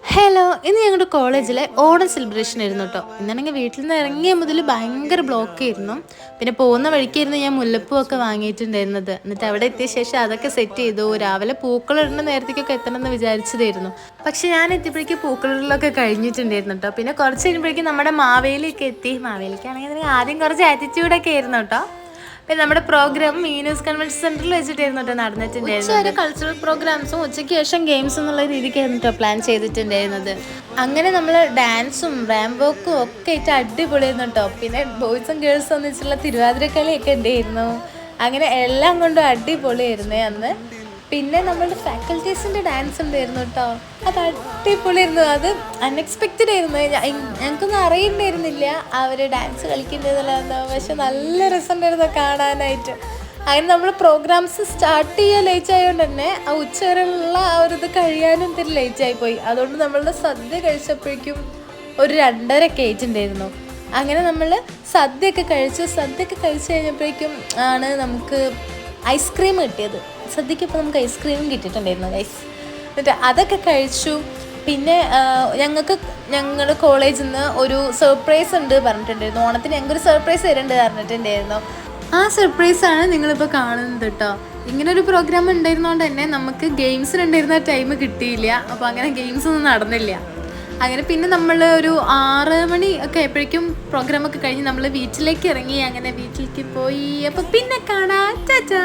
Hello, ഇന്ന് ഞങ്ങളുടെ കോളേജിലെ ഓണം സെലിബ്രേഷൻ ആയിരുന്നു കേട്ടോ. ഇന്നാണെങ്കിൽ വീട്ടിൽ നിന്ന് ഇറങ്ങിയ മുതൽ ഭയങ്കര ബ്ലോക്ക് ആയിരുന്നു. പിന്നെ പോകുന്ന വഴിക്കായിരുന്നു ഞാൻ മുല്ലപ്പൂ ഒക്കെ വാങ്ങിയിട്ടുണ്ടായിരുന്നത്. എന്നിട്ട് അവിടെ എത്തിയ ശേഷം അതൊക്കെ സെറ്റ് ചെയ്തു. രാവിലെ പൂക്കളിടുന്ന നേരത്തേക്കൊക്കെ എത്തണം എന്ന് വിചാരിച്ചതായിരുന്നു. പക്ഷെ ഞാൻ എത്തിയപ്പോഴേക്കും പൂക്കളിടലൊക്കെ കഴിഞ്ഞിട്ടുണ്ടായിരുന്നു കേട്ടോ. പിന്നെ കുറച്ച് കഴിയുമ്പോഴേക്കും നമ്മുടെ മാവേലിയൊക്കെ എത്തി. മാവേലിക്കാണെങ്കിൽ ആദ്യം കുറച്ച് ആറ്റിറ്റ്യൂഡൊക്കെ ആയിരുന്നു കേട്ടോ. പിന്നെ നമ്മുടെ പ്രോഗ്രാം മീനൂസ് കൺവെൻഷൻ സെന്ററിൽ വെച്ചിട്ടായിരുന്നു കേട്ടോ നടന്നിട്ടുണ്ടായിരുന്നത്. കൾച്ചറൽ പ്രോഗ്രാംസും ഉച്ചയ്ക്ക് ശേഷം ഗെയിംസ് എന്നുള്ള രീതിക്കായിരുന്നു കേട്ടോ പ്ലാൻ ചെയ്തിട്ടുണ്ടായിരുന്നത്. അങ്ങനെ നമ്മൾ ഡാൻസും റാംബോക്കും ഒക്കെ ആയിട്ട് അടിപൊളിയായിരുന്നു കേട്ടോ. പിന്നെ ബോയ്സും ഗേൾസും ഒന്നിച്ചുള്ള തിരുവാതിരക്കളിയൊക്കെ ഉണ്ടായിരുന്നു. അങ്ങനെ എല്ലാം കൊണ്ടും അടിപൊളിയായിരുന്നേ അന്ന്. പിന്നെ നമ്മളുടെ ഫാക്കൽറ്റീസിൻ്റെ ഡാൻസ് ഉണ്ടായിരുന്നു കേട്ടോ. അത് അടിപൊളിയായിരുന്നു. അത് അൺഎക്സ്പെക്റ്റഡ് ആയിരുന്നു. ഞങ്ങൾക്കൊന്നും അറിയണ്ടായിരുന്നില്ല അവർ ഡാൻസ് കളിക്കേണ്ടതല്ലാന്ന്. പക്ഷെ നല്ല രസമുണ്ടായിരുന്നു കാണാനായിട്ട്. അങ്ങനെ നമ്മൾ പ്രോഗ്രാംസ് സ്റ്റാർട്ട് ചെയ്യാൻ ലേറ്റ് ആയതുകൊണ്ട് തന്നെ ആ ഉച്ചവരെയുള്ള ആ ഒരു ഇത് കഴിയാനും ഇത്തിരി ലേറ്റ് ആയിപ്പോയി. അതുകൊണ്ട് നമ്മളുടെ സദ്യ കഴിച്ചപ്പോഴേക്കും ഒരു 2:30 ആയിട്ടുണ്ടായിരുന്നു. അങ്ങനെ നമ്മൾ സദ്യയൊക്കെ കഴിച്ച് കഴിഞ്ഞപ്പോഴേക്കും ആണ് നമുക്ക് ഐസ്ക്രീം കിട്ടിയത്. സദ്യക്കൊപ്പം നമുക്ക് ഐസ്ക്രീമും കിട്ടിയിട്ടുണ്ടായിരുന്നു ഗൈസ്. എന്നിട്ട് അതൊക്കെ കഴിച്ചു. പിന്നെ ഞങ്ങളുടെ കോളേജിൽ നിന്ന് ഒരു സർപ്രൈസ് ഉണ്ട് പറഞ്ഞിട്ടുണ്ടായിരുന്നു. ഓണത്തിന് ഞങ്ങൾക്കൊരു സർപ്രൈസ് തരുന്നുണ്ട് പറഞ്ഞിട്ടുണ്ടായിരുന്നു. ആ സർപ്രൈസാണ് നിങ്ങളിപ്പോൾ കാണുന്നത് കേട്ടോ. ഇങ്ങനൊരു പ്രോഗ്രാം ഉണ്ടായിരുന്നതുകൊണ്ട് തന്നെ നമുക്ക് ഗെയിംസിനുണ്ടായിരുന്ന ടൈം കിട്ടിയില്ല. അപ്പോൾ അങ്ങനെ ഗെയിംസ് ഒന്നും നടന്നില്ല. അങ്ങനെ പിന്നെ നമ്മൾ ഒരു 6 മണി ഒക്കെ ആയപ്പോഴേക്കും പ്രോഗ്രാമൊക്കെ കഴിഞ്ഞ് നമ്മൾ വീട്ടിലേക്ക് ഇറങ്ങി. അങ്ങനെ വീട്ടിലേക്ക് പോയി. അപ്പോൾ പിന്നെ കാണാം. ടാറ്റാ.